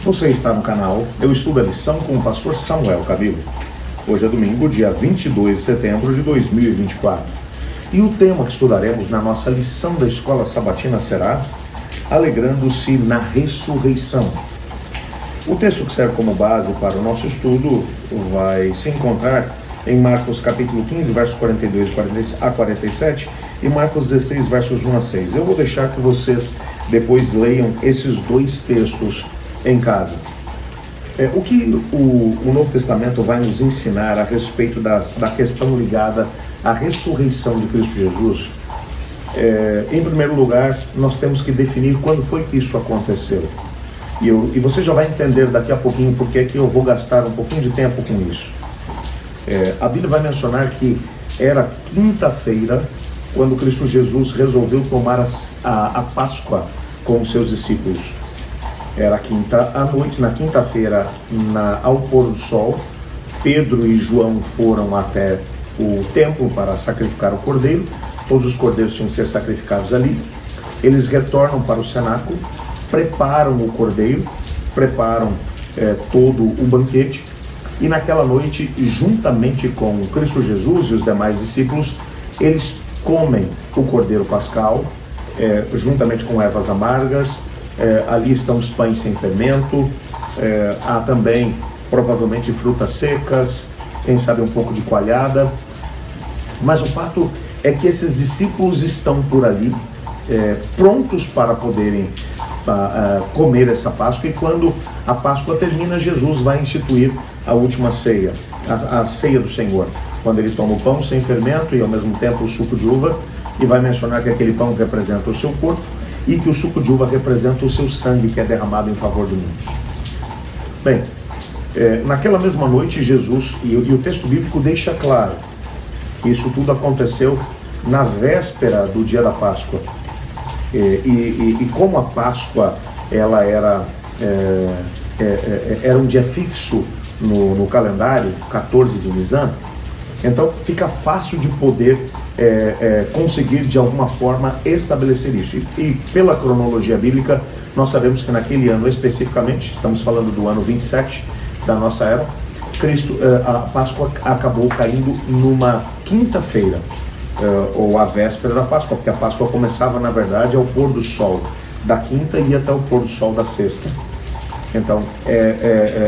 Você está no canal Eu Estudo a Lição com o pastor Samuel Cabelo. Hoje é domingo, dia 22 de setembro de 2024. E o tema que estudaremos na nossa lição da escola sabatina será Alegrando-se na Ressurreição. O texto que serve como base para o nosso estudo vai se encontrar em Marcos capítulo 15, versos 42 a 47 e Marcos 16, versos 1 a 6. Eu vou deixar que vocês depois leiam esses dois textos em casa. O que o Novo Testamento vai nos ensinar a respeito da questão ligada à ressurreição de Cristo Jesus? Em primeiro lugar, nós temos que definir quando foi que isso aconteceu. E você já vai entender daqui a pouquinho porque é que eu vou gastar um pouquinho de tempo com isso. A Bíblia vai mencionar que era quinta-feira quando Cristo Jesus resolveu tomar a Páscoa com os seus discípulos. Era quinta à noite, na quinta-feira, ao pôr do sol, Pedro e João foram até o templo para sacrificar o cordeiro. Todos os cordeiros tinham que ser sacrificados ali. Eles retornam para o cenáculo, preparam o cordeiro, preparam todo o banquete. E naquela noite, juntamente com Cristo Jesus e os demais discípulos, eles comem o cordeiro pascal, juntamente com ervas amargas. Ali estão os pães sem fermento, há também provavelmente frutas secas, quem sabe um pouco de coalhada. Mas o fato é que esses discípulos estão por ali, prontos para poderem comer essa Páscoa, e quando a Páscoa termina, Jesus vai instituir a última ceia, a ceia do Senhor, quando ele toma o pão sem fermento e ao mesmo tempo o suco de uva, e vai mencionar que aquele pão representa o seu corpo e que o suco de uva representa o seu sangue, que é derramado em favor de muitos. Bem, naquela mesma noite, Jesus, e o texto bíblico deixa claro que isso tudo aconteceu na véspera do dia da Páscoa. E como a Páscoa ela era um dia fixo no calendário, 14 de Nisan, então fica fácil de poder conseguir de alguma forma estabelecer isso. E pela cronologia bíblica, nós sabemos que naquele ano especificamente, estamos falando do ano 27 da nossa era, a Páscoa acabou caindo numa quinta-feira, ou a véspera da Páscoa, porque a Páscoa começava na verdade ao pôr do sol da quinta e ia até o pôr do sol da sexta. Então,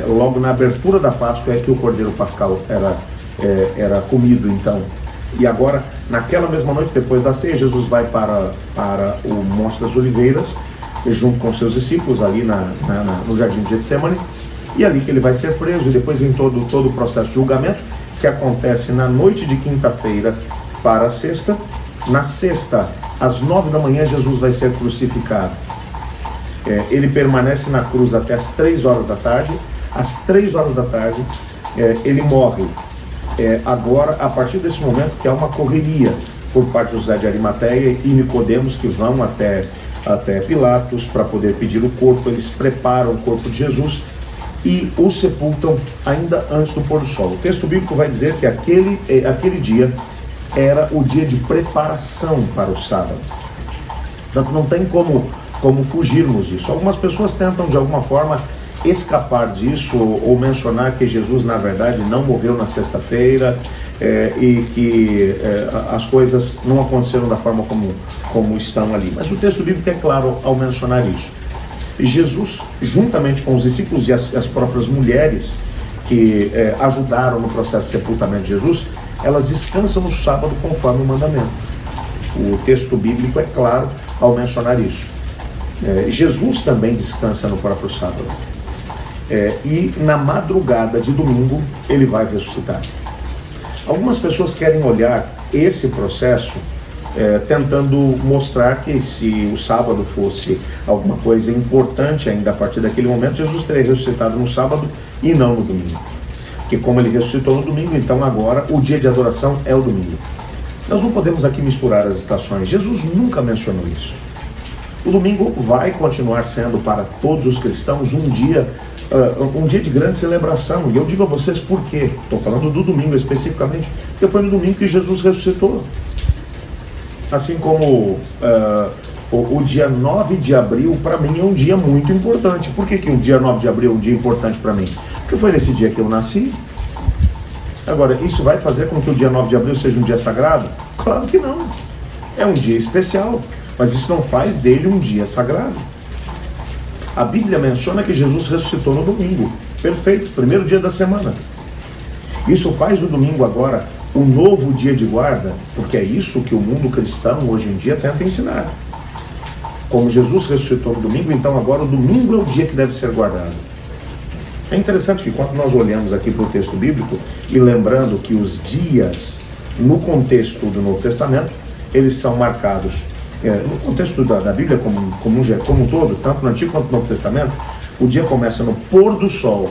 logo na abertura da Páscoa é que o cordeiro pascal era comido. Então, e agora, naquela mesma noite, depois da ceia, Jesus vai para o Monte das Oliveiras, junto com seus discípulos, ali no Jardim de Getsemane, e ali que ele vai ser preso, e depois vem todo o processo de julgamento, que acontece na noite de quinta-feira para a sexta. Na sexta, às 9 da manhã, Jesus vai ser crucificado. Ele permanece na cruz até às 3 horas da tarde. Às 3 horas da tarde, ele morre. Agora, a partir desse momento, que há uma correria por parte de José de Arimateia e Nicodemos, que vão até Pilatos para poder pedir o corpo. Eles preparam o corpo de Jesus e o sepultam ainda antes do pôr do sol. O texto bíblico vai dizer que aquele dia era o dia de preparação para o sábado. Portanto, não tem como fugirmos disso. Algumas pessoas tentam de alguma forma escapar disso, ou mencionar que Jesus na verdade não morreu na sexta-feira, e que as coisas não aconteceram da forma como estão ali. Mas o texto bíblico é claro ao mencionar isso. Jesus, juntamente com os discípulos e as próprias mulheres que ajudaram no processo de sepultamento de Jesus, elas descansam no sábado conforme o mandamento. O texto bíblico é claro ao mencionar isso. Jesus também descansa no próprio sábado. E na madrugada de domingo ele vai ressuscitar. Algumas pessoas querem olhar esse processo tentando mostrar que se o sábado fosse alguma coisa importante ainda a partir daquele momento, Jesus teria ressuscitado no sábado e não no domingo. Porque como ele ressuscitou no domingo, então agora o dia de adoração é o domingo. Nós não podemos aqui misturar as estações. Jesus nunca mencionou isso. O domingo vai continuar sendo para todos os cristãos um dia de grande celebração. E eu digo a vocês por quê. Estou falando do domingo especificamente, porque foi no domingo que Jesus ressuscitou. Assim como o dia 9 de abril, para mim, é um dia muito importante. Por que o dia 9 de abril é um dia importante para mim? Porque foi nesse dia que eu nasci. Agora, isso vai fazer com que o dia 9 de abril seja um dia sagrado? Claro que não. É um dia especial, mas isso não faz dele um dia sagrado. A Bíblia menciona que Jesus ressuscitou no domingo. Perfeito, primeiro dia da semana. Isso faz o domingo agora o novo dia de guarda, porque é isso que o mundo cristão hoje em dia tenta ensinar. Como Jesus ressuscitou no domingo, então agora o domingo é o dia que deve ser guardado. É interessante que quando nós olhamos aqui para o texto bíblico, e lembrando que os dias, no contexto do Novo Testamento, eles são marcados, no contexto da Bíblia como um todo, tanto no Antigo quanto no Novo Testamento, o dia começa no pôr do sol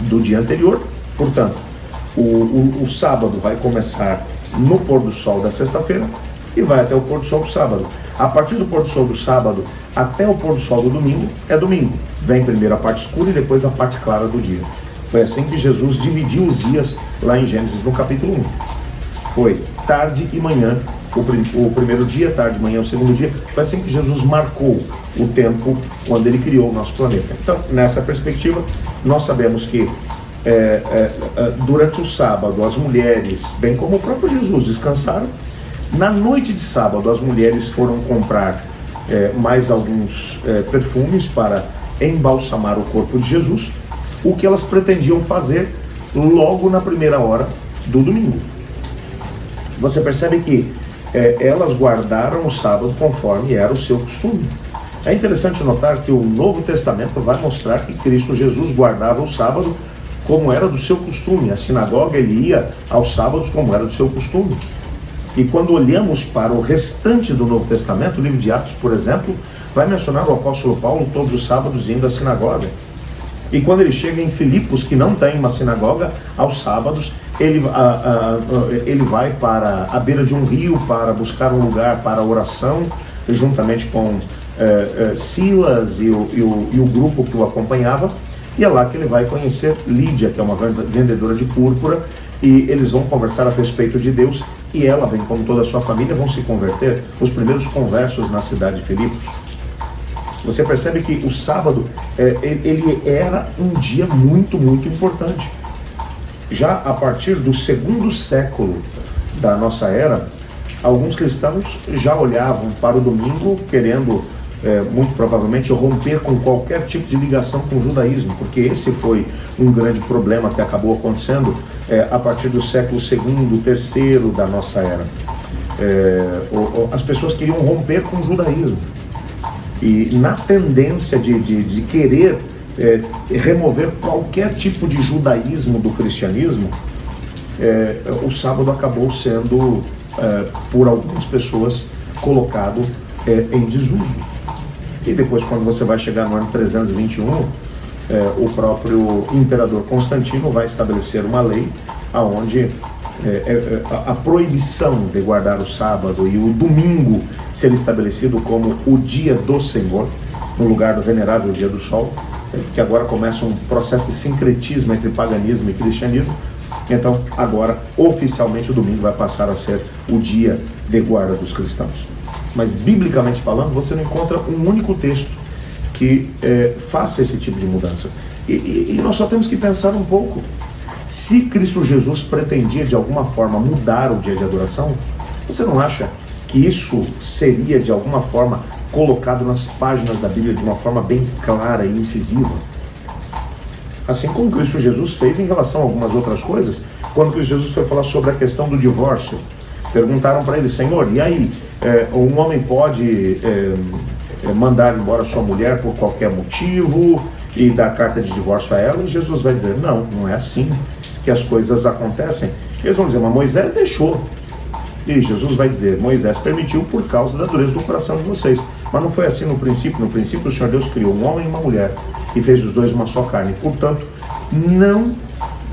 do dia anterior, portanto, o sábado vai começar no pôr do sol da sexta-feira e vai até o pôr do sol do sábado. A partir do pôr do sol do sábado até o pôr do sol do domingo, é domingo. Vem primeiro a parte escura e depois a parte clara do dia. Foi assim que Jesus dividiu os dias lá em Gênesis, no capítulo 1. Foi tarde e manhã, o primeiro dia, tarde e manhã, o segundo dia. Foi assim que Jesus marcou o tempo quando ele criou o nosso planeta. Então, nessa perspectiva, nós sabemos que durante o sábado, as mulheres, bem como o próprio Jesus, descansaram. Na noite de sábado, as mulheres foram comprar mais alguns perfumes para embalsamar o corpo de Jesus, o que elas pretendiam fazer logo na primeira hora do domingo. Você percebe que elas guardaram o sábado conforme era o seu costume. É interessante notar que o Novo Testamento vai mostrar que Cristo Jesus guardava o sábado como era do seu costume. A sinagoga ele ia aos sábados como era do seu costume. E quando olhamos para o restante do Novo Testamento, o livro de Atos, por exemplo, vai mencionar o apóstolo Paulo todos os sábados indo à sinagoga. E quando ele chega em Filipos, que não tem uma sinagoga, aos sábados, ele vai para a beira de um rio para buscar um lugar para a oração, juntamente com Silas e o grupo que o acompanhava. E é lá que ele vai conhecer Lídia, que é uma vendedora de púrpura, e eles vão conversar a respeito de Deus, e ela, bem como toda a sua família, vão se converter, os primeiros conversos na cidade de Filipos. Você percebe que o sábado, ele era um dia muito, muito importante. Já a partir do segundo século da nossa era, alguns cristãos já olhavam para o domingo querendo, muito provavelmente, romper com qualquer tipo de ligação com o judaísmo, porque esse foi um grande problema que acabou acontecendo a partir do século II, III da nossa era. As pessoas queriam romper com o judaísmo. E na tendência de querer remover qualquer tipo de judaísmo do cristianismo, o sábado acabou sendo, por algumas pessoas, colocado em desuso. E depois, quando você vai chegar no ano 321, o próprio imperador Constantino vai estabelecer uma lei onde a proibição de guardar o sábado e o domingo ser estabelecido como o dia do Senhor, no lugar do venerável dia do sol, que agora começa um processo de sincretismo entre paganismo e cristianismo. Então, agora, oficialmente, o domingo vai passar a ser o dia de guarda dos cristãos. Mas, biblicamente falando, você não encontra um único texto que faça esse tipo de mudança. E nós só temos que pensar um pouco. Se Cristo Jesus pretendia, de alguma forma, mudar o dia de adoração, você não acha que isso seria, de alguma forma, colocado nas páginas da Bíblia de uma forma bem clara e incisiva? Assim como Cristo Jesus fez em relação a algumas outras coisas. Quando Cristo Jesus foi falar sobre a questão do divórcio, perguntaram para ele: Senhor, e aí, um homem pode mandar embora sua mulher por qualquer motivo e dar carta de divórcio a ela? E Jesus vai dizer: não é assim que as coisas acontecem. Eles vão dizer: mas Moisés deixou. E Jesus vai dizer: Moisés permitiu por causa da dureza do coração de vocês. Mas não foi assim no princípio. No princípio o Senhor Deus criou um homem e uma mulher e fez os dois uma só carne. Portanto, não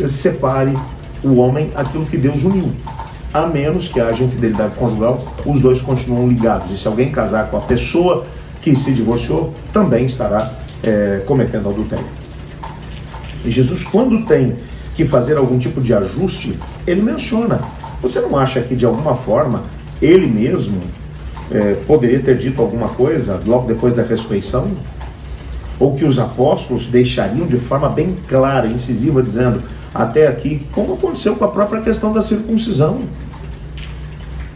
separe o homem aquilo que Deus uniu. A menos que haja infidelidade conjugal, os dois continuam ligados. E se alguém casar com a pessoa que se divorciou, também estará cometendo adultério. E Jesus, quando tem que fazer algum tipo de ajuste, ele menciona. Você não acha que, de alguma forma, ele mesmo poderia ter dito alguma coisa logo depois da ressurreição? Ou que os apóstolos deixariam de forma bem clara, incisiva, dizendo, até aqui, como aconteceu com a própria questão da circuncisão.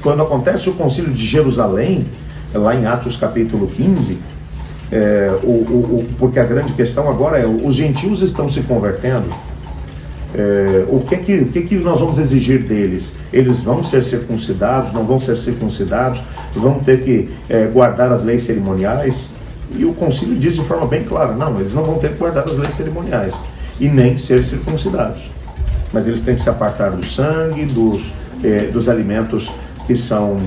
Quando acontece o concílio de Jerusalém, lá em Atos capítulo 15, porque a grande questão agora é, os gentios estão se convertendo, o que nós vamos exigir deles? Eles vão ser circuncidados, não vão ser circuncidados, vão ter que guardar as leis cerimoniais? E o concílio diz de forma bem clara, não, eles não vão ter que guardar as leis cerimoniais e nem ser circuncidados, mas eles têm que se apartar do sangue, dos alimentos que são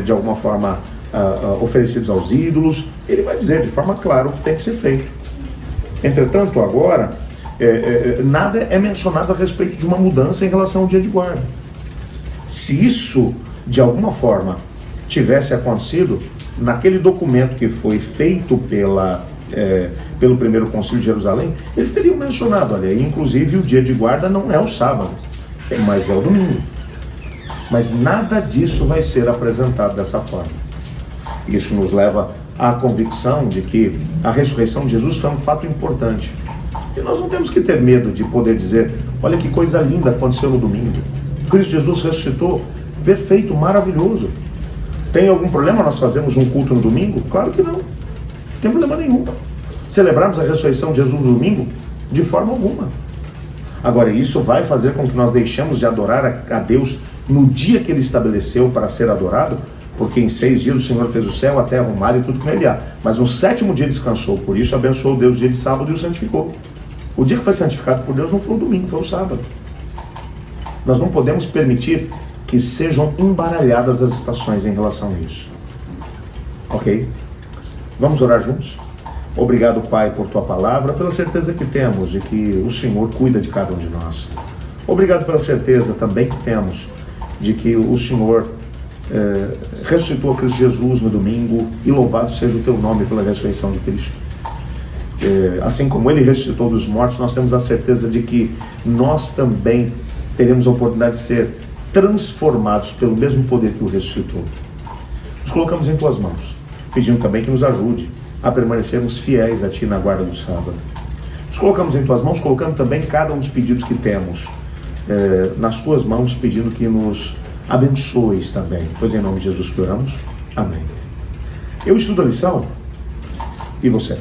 de alguma forma oferecidos aos ídolos. Ele vai dizer de forma clara o que tem que ser feito. Entretanto, agora nada é mencionado a respeito de uma mudança em relação ao dia de guarda. Se isso de alguma forma tivesse acontecido naquele documento que foi feito pelo primeiro concílio de Jerusalém, eles teriam mencionado, olha, inclusive o dia de guarda não é o sábado, mas é o domingo. Mas nada disso vai ser apresentado dessa forma. Isso nos leva à convicção de que a ressurreição de Jesus foi um fato importante. E nós não temos que ter medo de poder dizer, olha que coisa linda aconteceu no domingo. Cristo Jesus ressuscitou, perfeito, maravilhoso. Tem algum problema nós fazermos um culto no domingo? Claro que não. Não tem problema nenhum. Celebrarmos a ressurreição de Jesus no domingo? De forma alguma. Agora, isso vai fazer com que nós deixemos de adorar a Deus no dia que Ele estabeleceu para ser adorado? Porque em 6 dias o Senhor fez o céu, a terra, o mar e tudo que nele há. Mas no 7º dia descansou. Por isso abençoou Deus o dia de sábado e o santificou. O dia que foi santificado por Deus não foi o domingo, foi o sábado. Nós não podemos permitir que sejam embaralhadas as estações em relação a isso. Ok? Vamos orar juntos? Obrigado, Pai, por Tua palavra, pela certeza que temos de que o Senhor cuida de cada um de nós. Obrigado pela certeza também que temos de que o Senhor ressuscitou a Cristo Jesus no domingo, e louvado seja o Teu nome pela ressurreição de Cristo. Assim como Ele ressuscitou dos mortos, nós temos a certeza de que nós também teremos a oportunidade de ser transformados pelo mesmo poder que o ressuscitou. Nos colocamos em Tuas mãos, pedindo também que nos ajude a permanecermos fiéis a Ti na guarda do sábado. Nos colocamos em Tuas mãos, colocando também cada um dos pedidos que temos nas Tuas mãos, pedindo que nos abençoes também, pois em nome de Jesus que oramos. Amém. Eu estudo a lição, e você?